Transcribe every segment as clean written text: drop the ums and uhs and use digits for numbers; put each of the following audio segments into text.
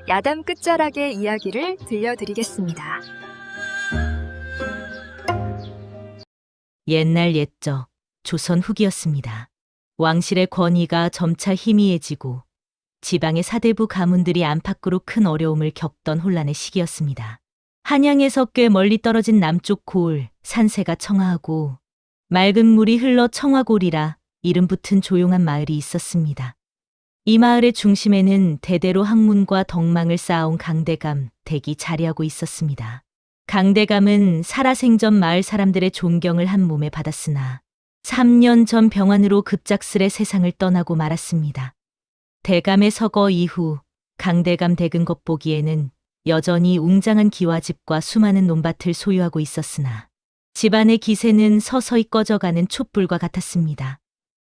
야담 끝자락의 이야기를 들려드리겠습니다. 옛날 옛적 조선 후기였습니다. 왕실의 권위가 점차 희미해지고 지방의 사대부 가문들이 안팎으로 큰 어려움을 겪던 혼란의 시기였습니다. 한양에서 꽤 멀리 떨어진 남쪽 고을 산세가 청하고 맑은 물이 흘러 청화골이라 이름 붙은 조용한 마을이 있었습니다. 이 마을의 중심에는 대대로 학문과 덕망을 쌓아온 강대감 댁이 자리하고 있었습니다. 강대감은 살아생전 마을 사람들의 존경을 한 몸에 받았으나 3년 전 병환으로 급작스레 세상을 떠나고 말았습니다. 대감의 서거 이후 강대감 댁은 겉보기에는 여전히 웅장한 기와집과 수많은 논밭을 소유하고 있었으나 집안의 기세는 서서히 꺼져가는 촛불과 같았습니다.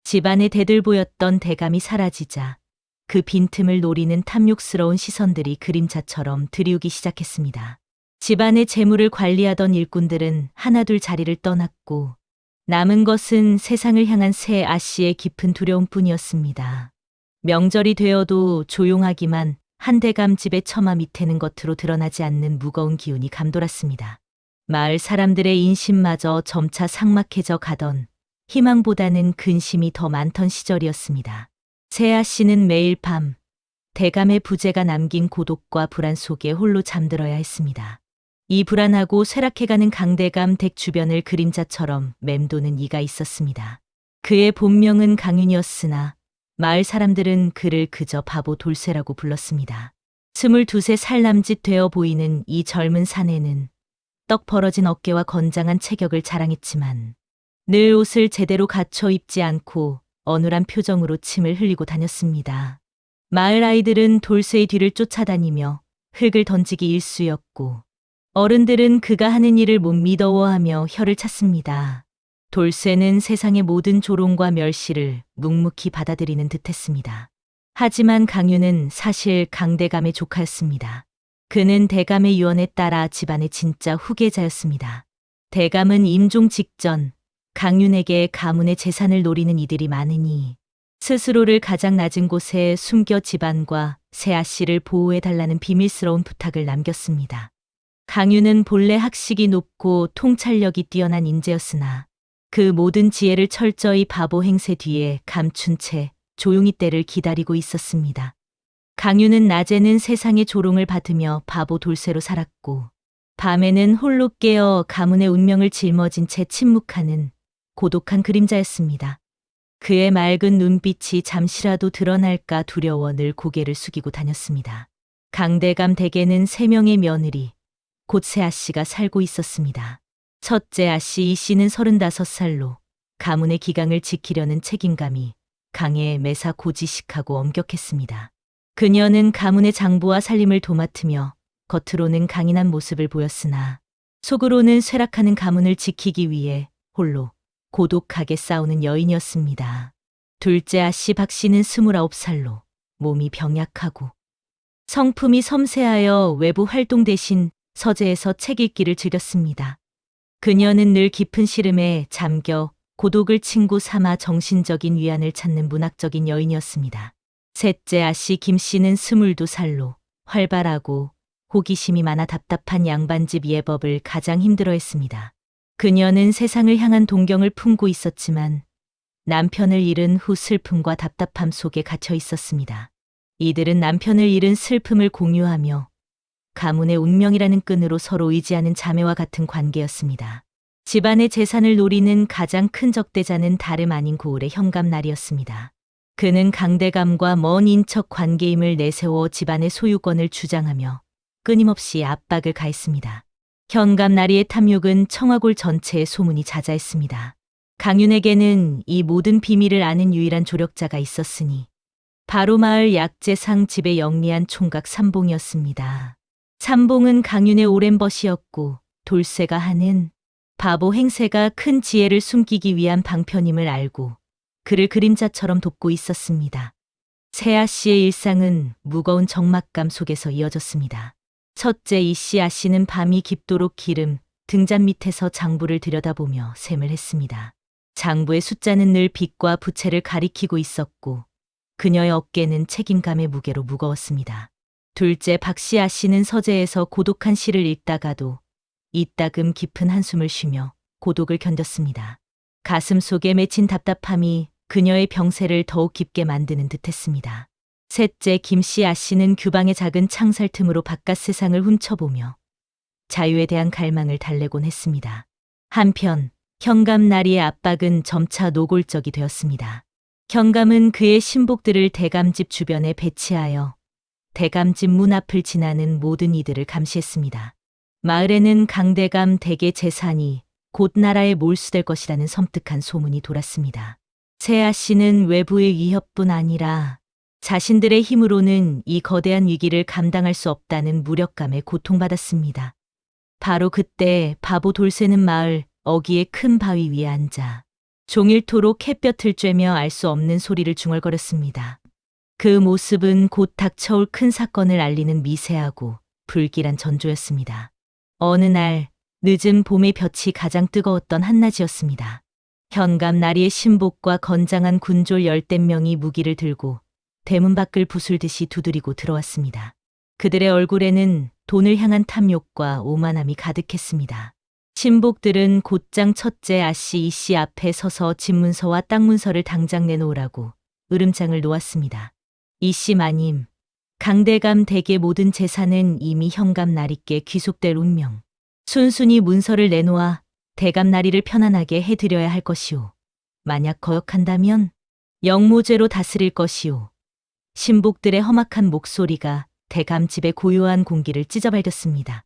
집안에 대들보였던 대감이 사라지자 그 빈틈을 노리는 탐욕스러운 시선들이 그림자처럼 들이우기 시작했습니다. 집안의 재물을 관리하던 일꾼들은 하나둘 자리를 떠났고 남은 것은 세상을 향한 새 아씨의 깊은 두려움뿐이었습니다. 명절이 되어도 조용하기만 한대감 집의 처마 밑에는 겉으로 드러나지 않는 무거운 기운이 감돌았습니다. 마을 사람들의 인심마저 점차 삭막해져 가던 희망보다는 근심이 더 많던 시절이었습니다. 세아 씨는 매일 밤 대감의 부재가 남긴 고독과 불안 속에 홀로 잠들어야 했습니다. 이 불안하고 쇠락해가는 강대감 댁 주변을 그림자처럼 맴도는 이가 있었습니다. 그의 본명은 강윤이었으나 마을 사람들은 그를 그저 바보 돌쇠라고 불렀습니다. 22살 남짓 되어 보이는 이 젊은 사내는 떡 벌어진 어깨와 건장한 체격을 자랑했지만 늘 옷을 제대로 갖춰 입지 않고 어눌한 표정으로 침을 흘리고 다녔습니다. 마을 아이들은 돌쇠의 뒤를 쫓아다니며 흙을 던지기 일쑤였고 어른들은 그가 하는 일을 못 믿어워하며 혀를 찼습니다. 돌쇠는 세상의 모든 조롱과 멸시를 묵묵히 받아들이는 듯했습니다. 하지만 강윤은 사실 강대감의 조카였습니다. 그는 대감의 유언에 따라 집안의 진짜 후계자였습니다. 대감은 임종 직전 강윤에게 가문의 재산을 노리는 이들이 많으니 스스로를 가장 낮은 곳에 숨겨 집안과 세아 씨를 보호해달라는 비밀스러운 부탁을 남겼습니다. 강윤은 본래 학식이 높고 통찰력이 뛰어난 인재였으나 그 모든 지혜를 철저히 바보 행세 뒤에 감춘 채 조용히 때를 기다리고 있었습니다. 강윤은 낮에는 세상의 조롱을 받으며 바보 돌쇠로 살았고 밤에는 홀로 깨어 가문의 운명을 짊어진 채 침묵하는 고독한 그림자였습니다. 그의 맑은 눈빛이 잠시라도 드러날까 두려워 늘 고개를 숙이고 다녔습니다. 강대감 댁에는 3명의 며느리, 곧 세 아씨가 살고 있었습니다. 첫째 아씨 이 씨는 35살로 가문의 기강을 지키려는 책임감이 강해 매사 고지식하고 엄격했습니다. 그녀는 가문의 장부와 살림을 도맡으며 겉으로는 강인한 모습을 보였으나 속으로는 쇠락하는 가문을 지키기 위해 홀로 고독하게 싸우는 여인이었습니다. 둘째 아씨 박 씨는 29살로 몸이 병약하고 성품이 섬세하여 외부 활동 대신 서재에서 책 읽기를 즐겼습니다. 그녀는 늘 깊은 시름에 잠겨 고독을 친구 삼아 정신적인 위안을 찾는 문학적인 여인이었습니다. 셋째 아씨 김 씨는 22살로 활발하고 호기심이 많아 답답한 양반집 예법을 가장 힘들어했습니다. 그녀는 세상을 향한 동경을 품고 있었지만 남편을 잃은 후 슬픔과 답답함 속에 갇혀 있었습니다. 이들은 남편을 잃은 슬픔을 공유하며 가문의 운명이라는 끈으로 서로 의지하는 자매와 같은 관계였습니다. 집안의 재산을 노리는 가장 큰 적대자는 다름 아닌 고을의 현감날이었습니다. 그는 강대감과 먼 인척 관계임을 내세워 집안의 소유권을 주장하며 끊임없이 압박을 가했습니다. 현감나리의 탐욕은 청화골 전체에 소문이 자자했습니다. 강윤에게는 이 모든 비밀을 아는 유일한 조력자가 있었으니 바로 마을 약재상 집의 영리한 총각 삼봉이었습니다. 삼봉은 강윤의 오랜 벗이었고 돌쇠가 하는 바보 행세가 큰 지혜를 숨기기 위한 방편임을 알고 그를 그림자처럼 돕고 있었습니다. 세아 씨의 일상은 무거운 적막감 속에서 이어졌습니다. 첫째 이씨 아씨는 밤이 깊도록 기름 등잔 밑에서 장부를 들여다보며 셈을 했습니다. 장부의 숫자는 늘 빚과 부채를 가리키고 있었고 그녀의 어깨는 책임감의 무게로 무거웠습니다. 둘째 박씨아 씨는 서재에서 고독한 시를 읽다가도 이따금 깊은 한숨을 쉬며 고독을 견뎠습니다. 가슴 속에 맺힌 답답함이 그녀의 병세를 더욱 깊게 만드는 듯했습니다. 셋째 김씨아 씨는 규방의 작은 창살 틈으로 바깥 세상을 훔쳐보며 자유에 대한 갈망을 달래곤 했습니다. 한편 현감 나리의 압박은 점차 노골적이 되었습니다. 현감은 그의 신복들을 대감집 주변에 배치하여 대감집 문 앞을 지나는 모든 이들을 감시했습니다. 마을에는 강대감 댁의 재산이 곧 나라에 몰수될 것이라는 섬뜩한 소문이 돌았습니다. 세아 씨는 외부의 위협뿐 아니라 자신들의 힘으로는 이 거대한 위기를 감당할 수 없다는 무력감에 고통받았습니다. 바로 그때 바보 돌쇠는 마을 어귀의 큰 바위 위에 앉아 종일토록 햇볕을 쬐며 알 수 없는 소리를 중얼거렸습니다. 그 모습은 곧 닥쳐올 큰 사건을 알리는 미세하고 불길한 전조였습니다. 어느 날 늦은 봄의 볕이 가장 뜨거웠던 한낮이었습니다. 현감 나리의 신복과 건장한 군졸 10댓명이 무기를 들고 대문 밖을 부술듯이 두드리고 들어왔습니다. 그들의 얼굴에는 돈을 향한 탐욕과 오만함이 가득했습니다. 신복들은 곧장 첫째 아씨 이씨 앞에 서서 집문서와 땅 문서를 당장 내놓으라고 으름장을 놓았습니다. 이씨 마님, 강대감 댁의 모든 재산은 이미 현감 나리께 귀속될 운명. 순순히 문서를 내놓아 대감 나리를 편안하게 해드려야 할 것이오. 만약 거역한다면 영모죄로 다스릴 것이오. 신복들의 험악한 목소리가 대감 집의 고요한 공기를 찢어발겼습니다.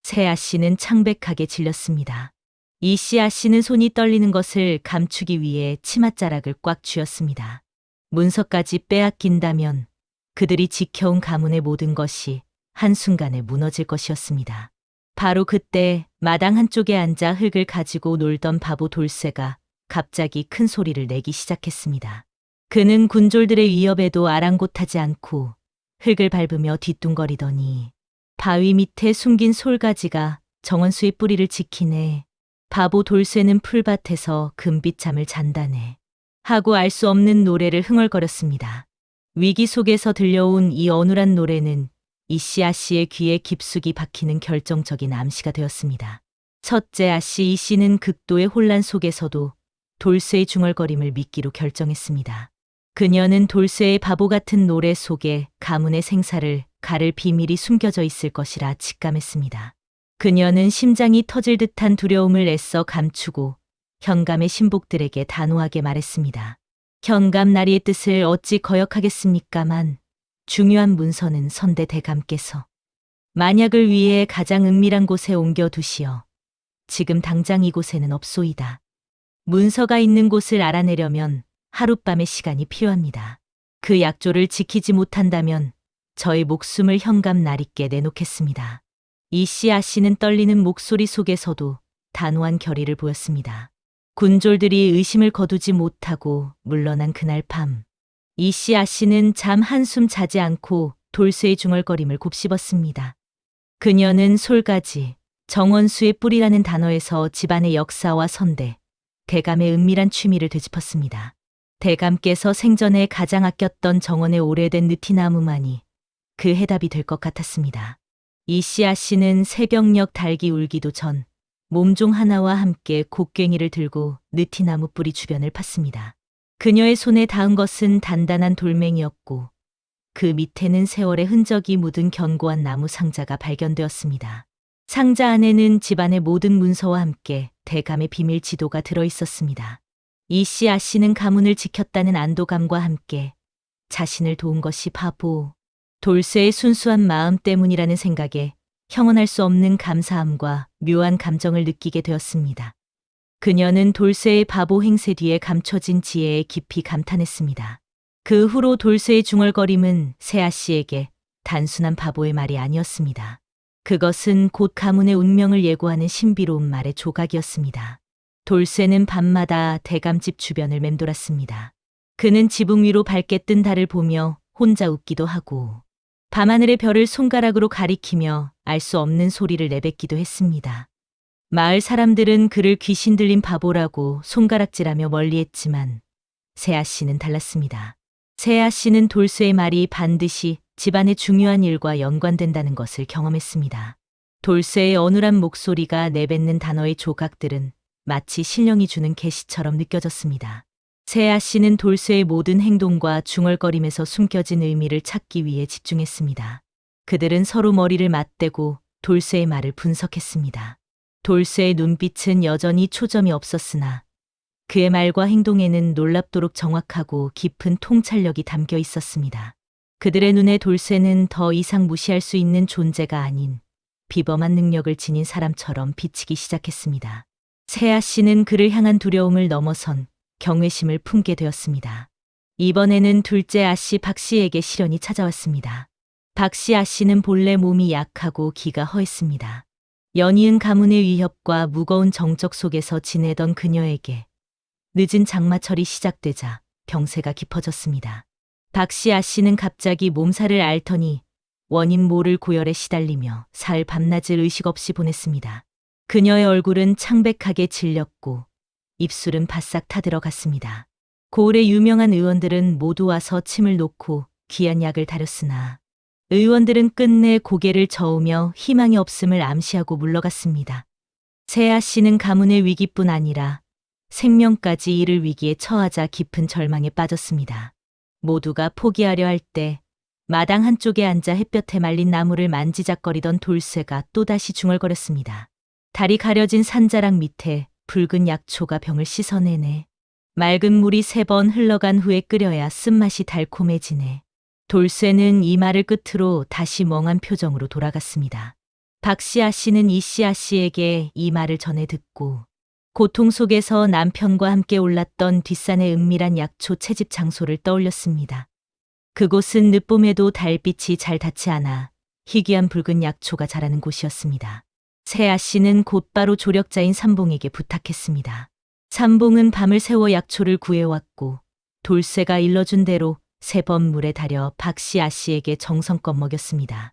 세아 씨는 창백하게 질렸습니다. 이씨 아씨는 손이 떨리는 것을 감추기 위해 치맛자락을 꽉 쥐었습니다. 문서까지 빼앗긴다면 그들이 지켜온 가문의 모든 것이 한순간에 무너질 것이었습니다. 바로 그때 마당 한쪽에 앉아 흙을 가지고 놀던 바보 돌쇠가 갑자기 큰 소리를 내기 시작했습니다. 그는 군졸들의 위협에도 아랑곳하지 않고 흙을 밟으며 뒤뚱거리더니 바위 밑에 숨긴 솔가지가 정원수의 뿌리를 지키네. 바보 돌쇠는 풀밭에서 금빛 잠을 잔다네. 하고 알 수 없는 노래를 흥얼거렸습니다. 위기 속에서 들려온 이 어눌한 노래는 이씨 아씨의 귀에 깊숙이 박히는 결정적인 암시가 되었습니다. 첫째 아씨 이씨는 극도의 혼란 속에서도 돌쇠의 중얼거림을 믿기로 결정했습니다. 그녀는 돌쇠의 바보 같은 노래 속에 가문의 생사를 가를 비밀이 숨겨져 있을 것이라 직감했습니다. 그녀는 심장이 터질 듯한 두려움을 애써 감추고 현감의 신복들에게 단호하게 말했습니다. 현감 나리의 뜻을 어찌 거역하겠습니까만 중요한 문서는 선대 대감께서 만약을 위해 가장 은밀한 곳에 옮겨두시어 지금 당장 이곳에는 없소이다. 문서가 있는 곳을 알아내려면 하룻밤의 시간이 필요합니다. 그 약조를 지키지 못한다면 저의 목숨을 현감 나리께 내놓겠습니다. 이씨 아씨는 떨리는 목소리 속에서도 단호한 결의를 보였습니다. 군졸들이 의심을 거두지 못하고 물러난 그날 밤, 이씨 아씨는 잠 한숨 자지 않고 돌쇠의 중얼거림을 곱씹었습니다. 그녀는 솔가지, 정원수의 뿌리라는 단어에서 집안의 역사와 선대, 대감의 은밀한 취미를 되짚었습니다. 대감께서 생전에 가장 아꼈던 정원의 오래된 느티나무만이 그 해답이 될 것 같았습니다. 이씨 아씨는 새벽녘 닭이 울기도 전 몸종 하나와 함께 곡괭이를 들고 느티나무 뿌리 주변을 팠습니다. 그녀의 손에 닿은 것은 단단한 돌멩이였고 그 밑에는 세월의 흔적이 묻은 견고한 나무 상자가 발견되었습니다. 상자 안에는 집안의 모든 문서와 함께 대감의 비밀 지도가 들어 있었습니다. 이씨 아씨는 가문을 지켰다는 안도감과 함께 자신을 도운 것이 바보, 돌쇠의 순수한 마음 때문이라는 생각에 형언할 수 없는 감사함과 묘한 감정을 느끼게 되었습니다. 그녀는 돌쇠의 바보 행세 뒤에 감춰진 지혜에 깊이 감탄했습니다. 그 후로 돌쇠의 중얼거림은 세아 씨에게 단순한 바보의 말이 아니었습니다. 그것은 곧 가문의 운명을 예고하는 신비로운 말의 조각이었습니다. 돌쇠는 밤마다 대감집 주변을 맴돌았습니다. 그는 지붕 위로 밝게 뜬 달을 보며 혼자 웃기도 하고 밤하늘의 별을 손가락으로 가리키며 알 수 없는 소리를 내뱉기도 했습니다. 마을 사람들은 그를 귀신 들린 바보라고 손가락질하며 멀리했지만 세아 씨는 달랐습니다. 세아 씨는 돌쇠의 말이 반드시 집안의 중요한 일과 연관된다는 것을 경험했습니다. 돌쇠의 어눌한 목소리가 내뱉는 단어의 조각들은 마치 신령이 주는 계시처럼 느껴졌습니다. 세아 씨는 돌쇠의 모든 행동과 중얼거림에서 숨겨진 의미를 찾기 위해 집중했습니다. 그들은 서로 머리를 맞대고 돌쇠의 말을 분석했습니다. 돌쇠의 눈빛은 여전히 초점이 없었으나 그의 말과 행동에는 놀랍도록 정확하고 깊은 통찰력이 담겨 있었습니다. 그들의 눈에 돌쇠는 더 이상 무시할 수 있는 존재가 아닌 비범한 능력을 지닌 사람처럼 비치기 시작했습니다. 세아 씨는 그를 향한 두려움을 넘어선 경외심을 품게 되었습니다. 이번에는 둘째 아씨 박 씨에게 시련이 찾아왔습니다. 박 씨 아씨는 본래 몸이 약하고 기가 허했습니다. 연이은 가문의 위협과 무거운 정적 속에서 지내던 그녀에게 늦은 장마철이 시작되자 병세가 깊어졌습니다. 박 씨 아씨는 갑자기 몸살을 앓더니 원인 모를 고열에 시달리며 사흘 밤낮을 의식 없이 보냈습니다. 그녀의 얼굴은 창백하게 질렸고 입술은 바싹 타들어갔습니다. 고을의 유명한 의원들은 모두 와서 침을 놓고 귀한 약을 다렸으나 의원들은 끝내 고개를 저으며 희망이 없음을 암시하고 물러갔습니다. 세아 씨는 가문의 위기뿐 아니라 생명까지 이를 위기에 처하자 깊은 절망에 빠졌습니다. 모두가 포기하려 할 때 마당 한쪽에 앉아 햇볕에 말린 나무를 만지작거리던 돌쇠가 또다시 중얼거렸습니다. 달이 가려진 산자락 밑에 붉은 약초가 병을 씻어내네. 맑은 물이 3번 흘러간 후에 끓여야 쓴맛이 달콤해지네. 돌쇠는 이 말을 끝으로 다시 멍한 표정으로 돌아갔습니다. 박 씨 아씨는 이 씨 아씨에게 이 말을 전해 듣고 고통 속에서 남편과 함께 올랐던 뒷산의 은밀한 약초 채집 장소를 떠올렸습니다. 그곳은 늦봄에도 달빛이 잘 닿지 않아 희귀한 붉은 약초가 자라는 곳이었습니다. 세아 씨는 곧바로 조력자인 삼봉에게 부탁했습니다. 삼봉은 밤을 새워 약초를 구해왔고 돌쇠가 일러준 대로 3번 물에 달여 박 씨 아씨에게 정성껏 먹였습니다.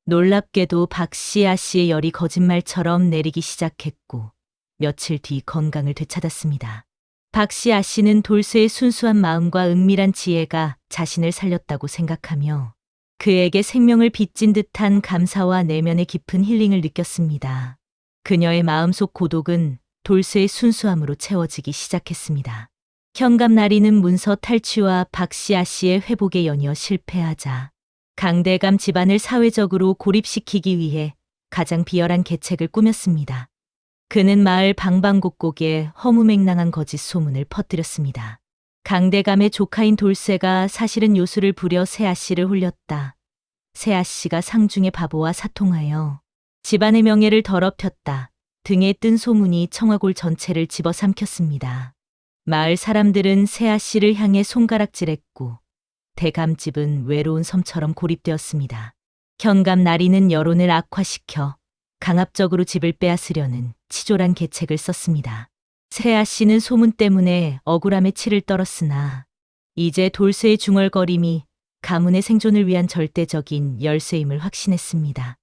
놀랍게도 박 씨 아씨의 열이 거짓말처럼 내리기 시작했고 며칠 뒤 건강을 되찾았습니다. 박 씨 아씨는 돌쇠의 순수한 마음과 은밀한 지혜가 자신을 살렸다고 생각하며 그에게 생명을 빚진 듯한 감사와 내면의 깊은 힐링을 느꼈습니다. 그녀의 마음속 고독은 돌쇠의 순수함으로 채워지기 시작했습니다. 현감나리는 문서 탈취와 박 씨 아씨의 회복에 연이어 실패하자 강대감 집안을 사회적으로 고립시키기 위해 가장 비열한 계책을 꾸몄습니다. 그는 마을 방방곡곡에 허무맹랑한 거짓 소문을 퍼뜨렸습니다. 강대감의 조카인 돌쇠가 사실은 요술을 부려 세아 씨를 홀렸다. 세아 씨가 상중의 바보와 사통하여 집안의 명예를 더럽혔다. 등에 뜬 소문이 청화골 전체를 집어삼켰습니다. 마을 사람들은 세아 씨를 향해 손가락질했고 대감집은 외로운 섬처럼 고립되었습니다. 현감 나리는 여론을 악화시켜 강압적으로 집을 빼앗으려는 치졸한 계책을 썼습니다. 세아 씨는 소문 때문에 억울함에 치를 떨었으나 이제 돌쇠의 중얼거림이 가문의 생존을 위한 절대적인 열쇠임을 확신했습니다.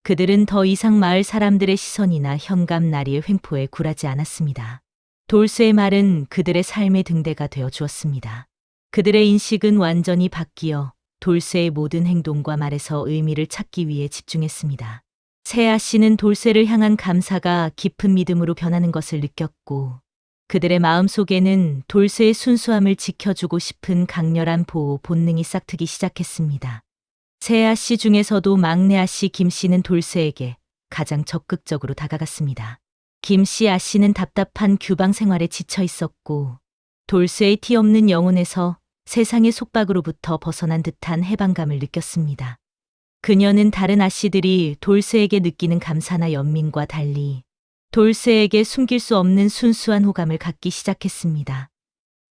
그들은 더 이상 마을 사람들의 시선이나 현감 나리의 횡포에 굴하지 않았습니다. 돌쇠의 말은 그들의 삶의 등대가 되어 주었습니다. 그들의 인식은 완전히 바뀌어 돌쇠의 모든 행동과 말에서 의미를 찾기 위해 집중했습니다. 세아 씨는 돌쇠를 향한 감사가 깊은 믿음으로 변하는 것을 느꼈고 그들의 마음속에는 돌쇠의 순수함을 지켜주고 싶은 강렬한 보호 본능이 싹트기 시작했습니다. 세아 씨 중에서도 막내 아씨 김 씨는 돌쇠에게 가장 적극적으로 다가갔습니다. 김 씨 아씨는 답답한 규방 생활에 지쳐 있었고 돌쇠의 티 없는 영혼에서 세상의 속박으로부터 벗어난 듯한 해방감을 느꼈습니다. 그녀는 다른 아씨들이 돌쇠에게 느끼는 감사나 연민과 달리 돌쇠에게 숨길 수 없는 순수한 호감을 갖기 시작했습니다.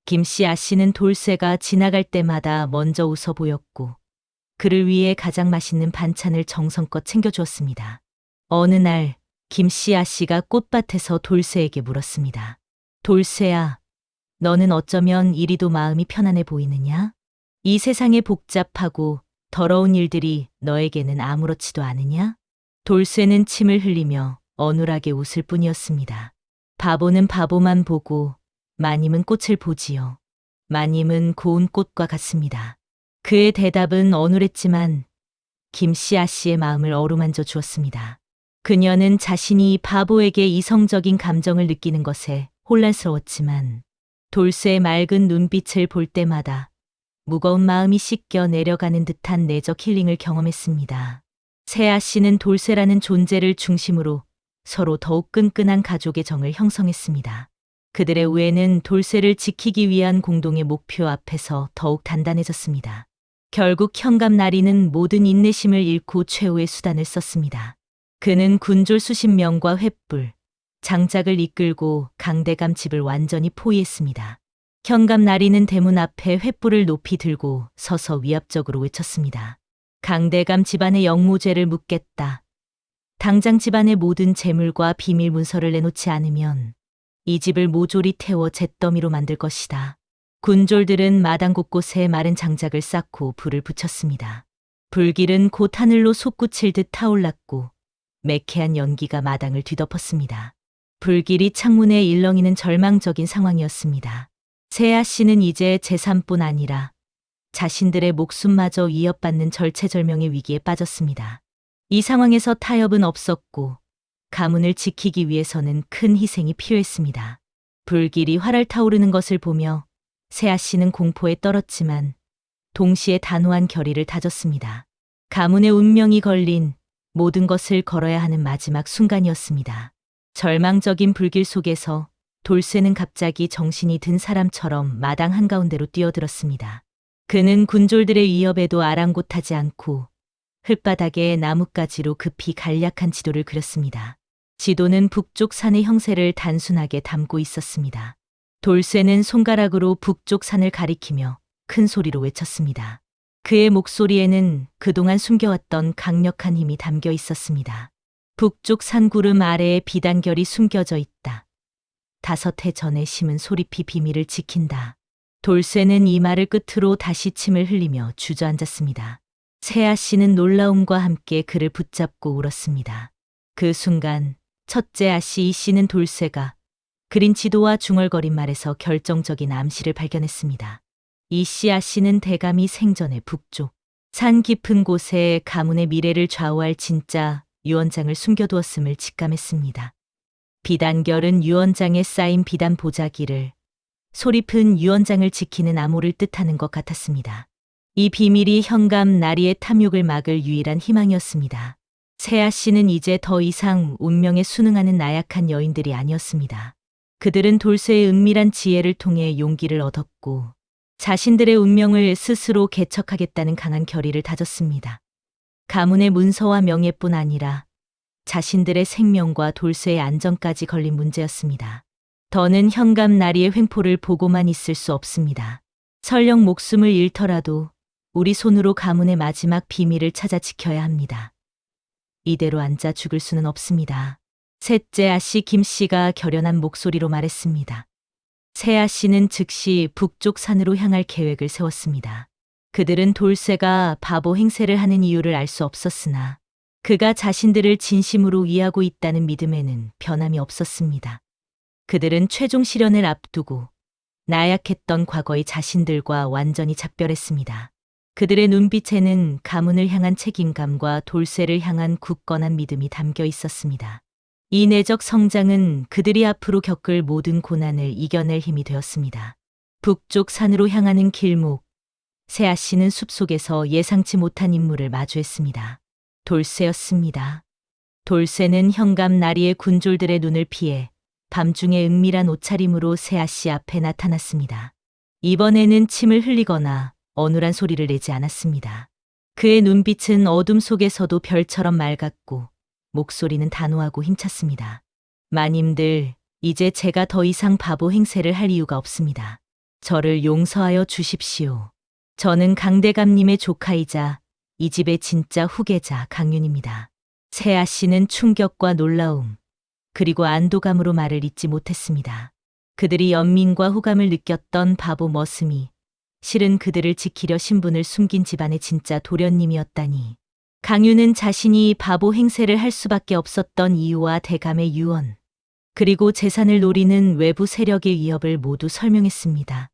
김씨 아씨는 돌쇠가 지나갈 때마다 먼저 웃어 보였고 그를 위해 가장 맛있는 반찬을 정성껏 챙겨주었습니다. 어느 날 김씨 아씨가 꽃밭에서 돌쇠에게 물었습니다. 돌쇠야, 너는 어쩌면 이리도 마음이 편안해 보이느냐? 이 세상의 복잡하고 더러운 일들이 너에게는 아무렇지도 않으냐? 돌쇠는 침을 흘리며 어눌하게 웃을 뿐이었습니다. 바보는 바보만 보고 마님은 꽃을 보지요. 마님은 고운 꽃과 같습니다. 그의 대답은 어눌했지만 김씨 아씨의 마음을 어루만져 주었습니다. 그녀는 자신이 바보에게 이성적인 감정을 느끼는 것에 혼란스러웠지만 돌쇠의 맑은 눈빛을 볼 때마다 무거운 마음이 씻겨 내려가는 듯한 내적 힐링을 경험했습니다. 세아 씨는 돌쇠라는 존재를 중심으로 서로 더욱 끈끈한 가족의 정을 형성했습니다. 그들의 우애는 돌쇠를 지키기 위한 공동의 목표 앞에서 더욱 단단해졌습니다. 결국 현감 나리는 모든 인내심을 잃고 최후의 수단을 썼습니다. 그는 군졸 수십 명과 횃불, 장작을 이끌고 강대감 집을 완전히 포위했습니다. 현감 나리는 대문 앞에 횃불을 높이 들고 서서 위압적으로 외쳤습니다. 강대감 집안의 영모죄를 묻겠다. 당장 집안의 모든 재물과 비밀 문서를 내놓지 않으면 이 집을 모조리 태워 잿더미로 만들 것이다. 군졸들은 마당 곳곳에 마른 장작을 쌓고 불을 붙였습니다. 불길은 곧 하늘로 솟구칠 듯 타올랐고 매캐한 연기가 마당을 뒤덮었습니다. 불길이 창문에 일렁이는 절망적인 상황이었습니다. 세아 씨는 이제 재산뿐 아니라 자신들의 목숨마저 위협받는 절체절명의 위기에 빠졌습니다. 이 상황에서 타협은 없었고 가문을 지키기 위해서는 큰 희생이 필요했습니다. 불길이 활활 타오르는 것을 보며 세아 씨는 공포에 떨었지만 동시에 단호한 결의를 다졌습니다. 가문의 운명이 걸린 모든 것을 걸어야 하는 마지막 순간이었습니다. 절망적인 불길 속에서 돌쇠는 갑자기 정신이 든 사람처럼 마당 한가운데로 뛰어들었습니다. 그는 군졸들의 위협에도 아랑곳하지 않고 흙바닥에 나뭇가지로 급히 간략한 지도를 그렸습니다. 지도는 북쪽 산의 형세를 단순하게 담고 있었습니다. 돌쇠는 손가락으로 북쪽 산을 가리키며 큰 소리로 외쳤습니다. 그의 목소리에는 그동안 숨겨왔던 강력한 힘이 담겨 있었습니다. 북쪽 산구름 아래에 비단결이 숨겨져 있다. 5해 전에 심은 소리피 비밀을 지킨다. 돌쇠는 이 말을 끝으로 다시 침을 흘리며 주저앉았습니다. 세아 씨는 놀라움과 함께 그를 붙잡고 울었습니다. 그 순간 첫째 아씨 이 씨는 돌쇠가 그린 지도와 중얼거린 말에서 결정적인 암시를 발견했습니다. 이 씨 아씨는 대감이 생전에 북쪽 산 깊은 곳에 가문의 미래를 좌우할 진짜 유언장을 숨겨두었음을 직감했습니다. 비단결은 유언장에 쌓인 비단 보자기를, 소리픈 유언장을 지키는 암호를 뜻하는 것 같았습니다. 이 비밀이 현감 나리의 탐욕을 막을 유일한 희망이었습니다. 세아 씨는 이제 더 이상 운명에 순응하는 나약한 여인들이 아니었습니다. 그들은 돌쇠의 은밀한 지혜를 통해 용기를 얻었고 자신들의 운명을 스스로 개척하겠다는 강한 결의를 다졌습니다. 가문의 문서와 명예뿐 아니라 자신들의 생명과 돌쇠의 안전까지 걸린 문제였습니다. 더는 현감 나리의 횡포를 보고만 있을 수 없습니다. 설령 목숨을 잃더라도 우리 손으로 가문의 마지막 비밀을 찾아 지켜야 합니다. 이대로 앉아 죽을 수는 없습니다. 셋째 아씨 김씨가 결연한 목소리로 말했습니다. 세아 씨는 즉시 북쪽 산으로 향할 계획을 세웠습니다. 그들은 돌쇠가 바보 행세를 하는 이유를 알 수 없었으나 그가 자신들을 진심으로 위하고 있다는 믿음에는 변함이 없었습니다. 그들은 최종 실현을 앞두고 나약했던 과거의 자신들과 완전히 작별했습니다. 그들의 눈빛에는 가문을 향한 책임감과 돌쇠를 향한 굳건한 믿음이 담겨 있었습니다. 이 내적 성장은 그들이 앞으로 겪을 모든 고난을 이겨낼 힘이 되었습니다. 북쪽 산으로 향하는 길목, 세아 씨는 숲속에서 예상치 못한 인물을 마주했습니다. 돌쇠였습니다. 돌쇠는 현감 나리의 군졸들의 눈을 피해 밤중에 은밀한 옷차림으로 세아 씨 앞에 나타났습니다. 이번에는 침을 흘리거나 어눌한 소리를 내지 않았습니다. 그의 눈빛은 어둠 속에서도 별처럼 맑았고 목소리는 단호하고 힘찼습니다. 마님들, 이제 제가 더 이상 바보 행세를 할 이유가 없습니다. 저를 용서하여 주십시오. 저는 강대감님의 조카이자 이 집의 진짜 후계자 강윤입니다. 세아 씨는 충격과 놀라움, 그리고 안도감으로 말을 잇지 못했습니다. 그들이 연민과 호감을 느꼈던 바보 머슴이 실은 그들을 지키려 신분을 숨긴 집안의 진짜 도련님이었다니. 강윤은 자신이 바보 행세를 할 수밖에 없었던 이유와 대감의 유언, 그리고 재산을 노리는 외부 세력의 위협을 모두 설명했습니다.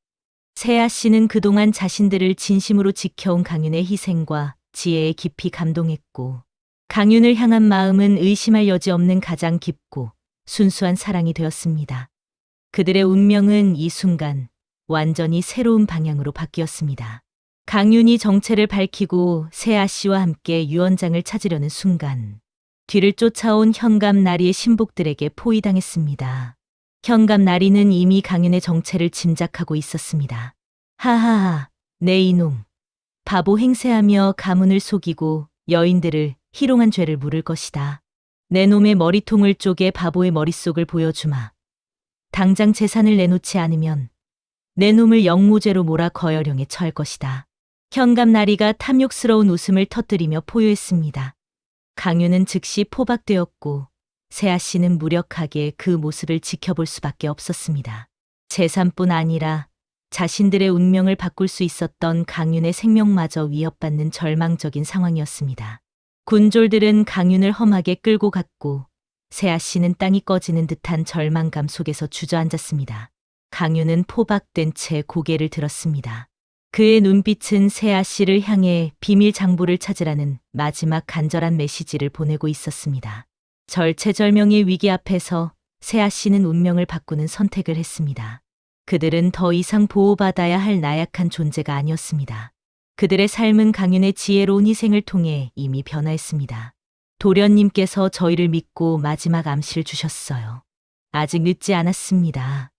세아 씨는 그동안 자신들을 진심으로 지켜온 강윤의 희생과 지혜에 깊이 감동했고, 강윤을 향한 마음은 의심할 여지 없는 가장 깊고 순수한 사랑이 되었습니다. 그들의 운명은 이 순간 완전히 새로운 방향으로 바뀌었습니다. 강윤이 정체를 밝히고 세아 씨와 함께 유언장을 찾으려는 순간, 뒤를 쫓아온 현감 나리의 신복들에게 포위당했습니다. 현감 나리는 이미 강윤의 정체를 짐작하고 있었습니다. 하하하, 내 이놈. 바보 행세하며 가문을 속이고 여인들을 희롱한 죄를 물을 것이다. 내 놈의 머리통을 쪼개 바보의 머릿속을 보여주마. 당장 재산을 내놓지 않으면 내 놈을 영모죄로 몰아 거열형에 처할 것이다. 현감 나리가 탐욕스러운 웃음을 터뜨리며 포효했습니다. 강윤은 즉시 포박되었고 세아 씨는 무력하게 그 모습을 지켜볼 수밖에 없었습니다. 재산뿐 아니라 자신들의 운명을 바꿀 수 있었던 강윤의 생명마저 위협받는 절망적인 상황이었습니다. 군졸들은 강윤을 험하게 끌고 갔고 세아 씨는 땅이 꺼지는 듯한 절망감 속에서 주저앉았습니다. 강윤은 포박된 채 고개를 들었습니다. 그의 눈빛은 세아 씨를 향해 비밀 장부를 찾으라는 마지막 간절한 메시지를 보내고 있었습니다. 절체절명의 위기 앞에서 세아 씨는 운명을 바꾸는 선택을 했습니다. 그들은 더 이상 보호받아야 할 나약한 존재가 아니었습니다. 그들의 삶은 강윤의 지혜로운 희생을 통해 이미 변화했습니다. 도련님께서 저희를 믿고 마지막 암시를 주셨어요. 아직 늦지 않았습니다.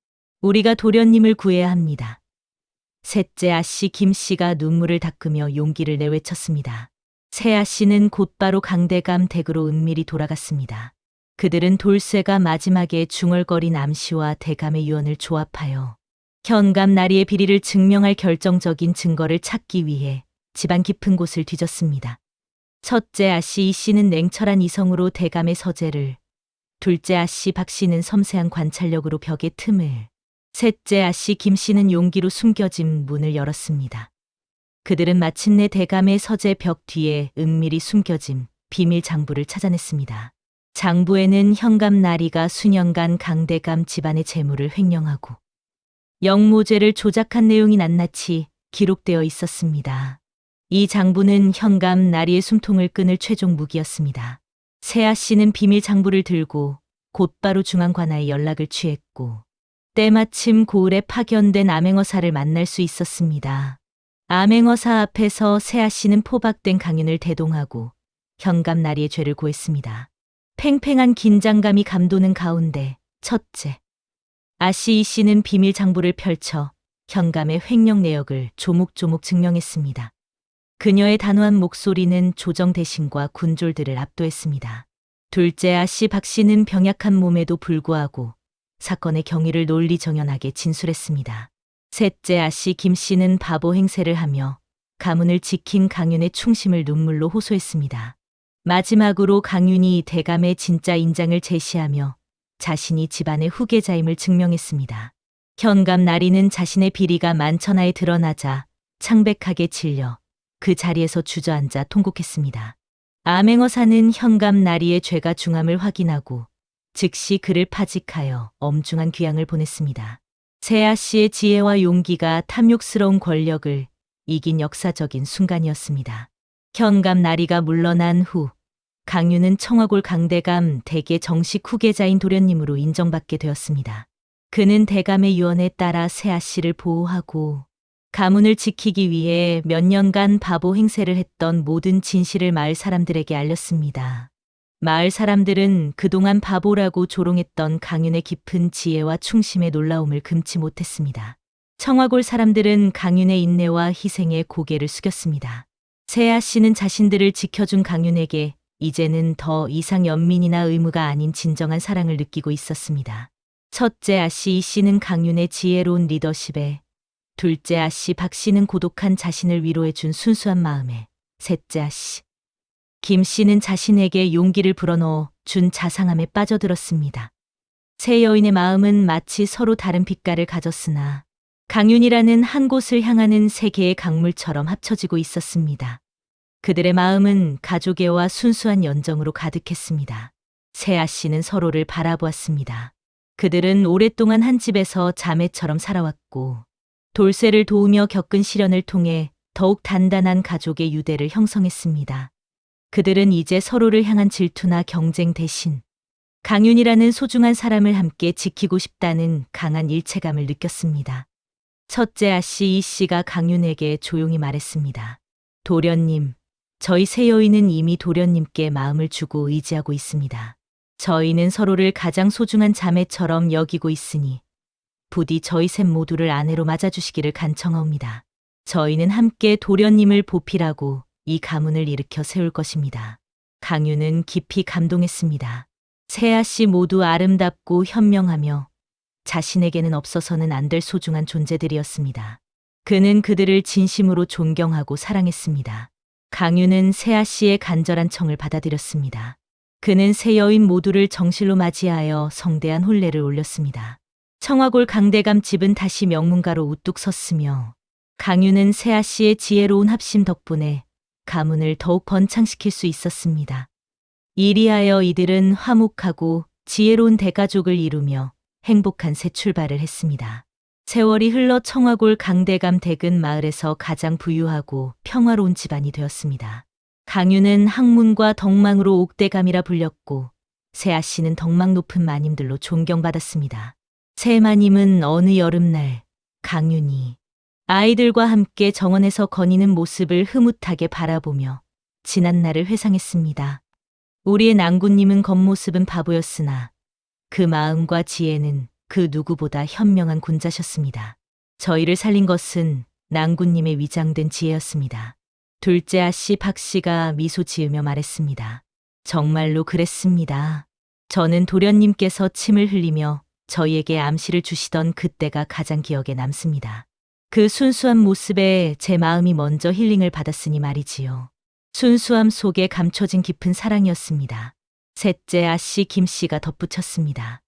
우리가 도련님을 구해야 합니다. 셋째 아씨 김씨가 눈물을 닦으며 용기를 내외쳤습니다. 새 아씨는 곧바로 강대감 댁으로 은밀히 돌아갔습니다. 그들은 돌쇠가 마지막에 중얼거린 암시와 대감의 유언을 조합하여 현감 나리의 비리를 증명할 결정적인 증거를 찾기 위해 집안 깊은 곳을 뒤졌습니다. 첫째 아씨 이 씨는 냉철한 이성으로 대감의 서재를, 둘째 아씨 박 씨는 섬세한 관찰력으로 벽의 틈을, 셋째 아씨 김 씨는 용기로 숨겨진 문을 열었습니다. 그들은 마침내 대감의 서재 벽 뒤에 은밀히 숨겨진 비밀 장부를 찾아냈습니다. 장부에는 현감 나리가 수년간 강대감 집안의 재물을 횡령하고 영모죄를 조작한 내용이 낱낱이 기록되어 있었습니다. 이 장부는 현감 나리의 숨통을 끊을 최종 무기였습니다. 세아 씨는 비밀 장부를 들고 곧바로 중앙관아에 연락을 취했고 때마침 고을에 파견된 암행어사를 만날 수 있었습니다. 암행어사 앞에서 세아 씨는 포박된 강윤을 대동하고 현감 나리의 죄를 고했습니다. 팽팽한 긴장감이 감도는 가운데 첫째 아씨 이 씨는 비밀 장부를 펼쳐 현감의 횡령 내역을 조목조목 증명했습니다. 그녀의 단호한 목소리는 조정 대신과 군졸들을 압도했습니다. 둘째 아씨 박 씨는 병약한 몸에도 불구하고 사건의 경위를 논리정연하게 진술했습니다. 셋째 아씨 김 씨는 바보 행세를 하며 가문을 지킨 강윤의 충심을 눈물로 호소했습니다. 마지막으로 강윤이 대감의 진짜 인장을 제시하며 자신이 집안의 후계자임을 증명했습니다. 현감 나리는 자신의 비리가 만천하에 드러나자 창백하게 질려 그 자리에서 주저앉아 통곡했습니다. 암행어사는 현감 나리의 죄가 중함을 확인하고 즉시 그를 파직하여 엄중한 귀양을 보냈습니다. 세아 씨의 지혜와 용기가 탐욕스러운 권력을 이긴 역사적인 순간이었습니다. 현감 나리가 물러난 후 강윤은 청화골 강대감 댁의 정식 후계자인 도련님으로 인정받게 되었습니다. 그는 대감의 유언에 따라 세아 씨를 보호하고 가문을 지키기 위해 몇 년간 바보 행세를 했던 모든 진실을 마을 사람들에게 알렸습니다. 마을 사람들은 그동안 바보라고 조롱했던 강윤의 깊은 지혜와 충심의 놀라움을 금치 못했습니다. 청화골 사람들은 강윤의 인내와 희생에 고개를 숙였습니다. 세아 씨는 자신들을 지켜준 강윤에게 이제는 더 이상 연민이나 의무가 아닌 진정한 사랑을 느끼고 있었습니다. 첫째 아씨 이 씨는 강윤의 지혜로운 리더십에, 둘째 아씨 박 씨는 고독한 자신을 위로해준 순수한 마음에, 셋째 아씨 김 씨는 자신에게 용기를 불어넣어 준 자상함에 빠져들었습니다. 세 여인의 마음은 마치 서로 다른 빛깔을 가졌으나 강윤이라는 한 곳을 향하는 세 개의 강물처럼 합쳐지고 있었습니다. 그들의 마음은 가족애와 순수한 연정으로 가득했습니다. 세아 씨는 서로를 바라보았습니다. 그들은 오랫동안 한 집에서 자매처럼 살아왔고 돌쇠를 도우며 겪은 시련을 통해 더욱 단단한 가족의 유대를 형성했습니다. 그들은 이제 서로를 향한 질투나 경쟁 대신 강윤이라는 소중한 사람을 함께 지키고 싶다는 강한 일체감을 느꼈습니다. 첫째 아씨 이씨가 강윤에게 조용히 말했습니다. 도련님, 저희 세 여인은 이미 도련님께 마음을 주고 의지하고 있습니다. 저희는 서로를 가장 소중한 자매처럼 여기고 있으니 부디 저희 셋 모두를 아내로 맞아주시기를 간청하옵니다. 저희는 함께 도련님을 보필하고 이 가문을 일으켜 세울 것입니다. 강윤은 깊이 감동했습니다. 세 아씨 모두 아름답고 현명하며 자신에게는 없어서는 안 될 소중한 존재들이었습니다. 그는 그들을 진심으로 존경하고 사랑했습니다. 강윤은 세 아씨의 간절한 청을 받아들였습니다. 그는 세 여인 모두를 정실로 맞이하여 성대한 혼례를 올렸습니다. 청화골 강대감 집은 다시 명문가로 우뚝 섰으며 강윤은 세 아씨의 지혜로운 합심 덕분에 가문을 더욱 번창시킬 수 있었습니다. 이리하여 이들은 화목하고 지혜로운 대가족을 이루며 행복한 새 출발을 했습니다. 세월이 흘러 청화골 강대감 댁은 마을에서 가장 부유하고 평화로운 집안이 되었습니다. 강윤은 학문과 덕망으로 옥대감이라 불렸고 세아 씨는 덕망 높은 마님들로 존경받았습니다. 세 마님은 어느 여름날 강윤이 아이들과 함께 정원에서 거니는 모습을 흐뭇하게 바라보며 지난 날을 회상했습니다. 우리의 낭군님은 겉모습은 바보였으나 그 마음과 지혜는 그 누구보다 현명한 군자셨습니다. 저희를 살린 것은 낭군님의 위장된 지혜였습니다. 둘째 아씨 박 씨가 미소 지으며 말했습니다. 정말로 그랬습니다. 저는 도련님께서 침을 흘리며 저희에게 암시를 주시던 그때가 가장 기억에 남습니다. 그 순수한 모습에 제 마음이 먼저 힐링을 받았으니 말이지요. 순수함 속에 감춰진 깊은 사랑이었습니다. 셋째 아씨 김 씨가 덧붙였습니다.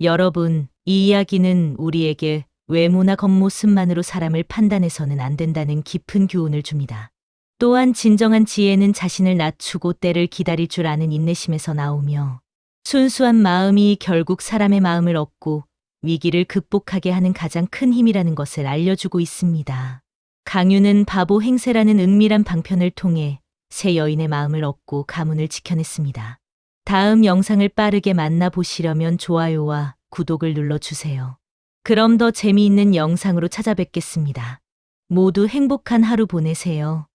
여러분, 이 이야기는 우리에게 외모나 겉모습만으로 사람을 판단해서는 안 된다는 깊은 교훈을 줍니다. 또한 진정한 지혜는 자신을 낮추고 때를 기다릴 줄 아는 인내심에서 나오며 순수한 마음이 결국 사람의 마음을 얻고 위기를 극복하게 하는 가장 큰 힘이라는 것을 알려주고 있습니다. 강윤은 바보 행세라는 은밀한 방편을 통해 세 여인의 마음을 얻고 가문을 지켜냈습니다. 다음 영상을 빠르게 만나보시려면 좋아요와 구독을 눌러주세요. 그럼 더 재미있는 영상으로 찾아뵙겠습니다. 모두 행복한 하루 보내세요.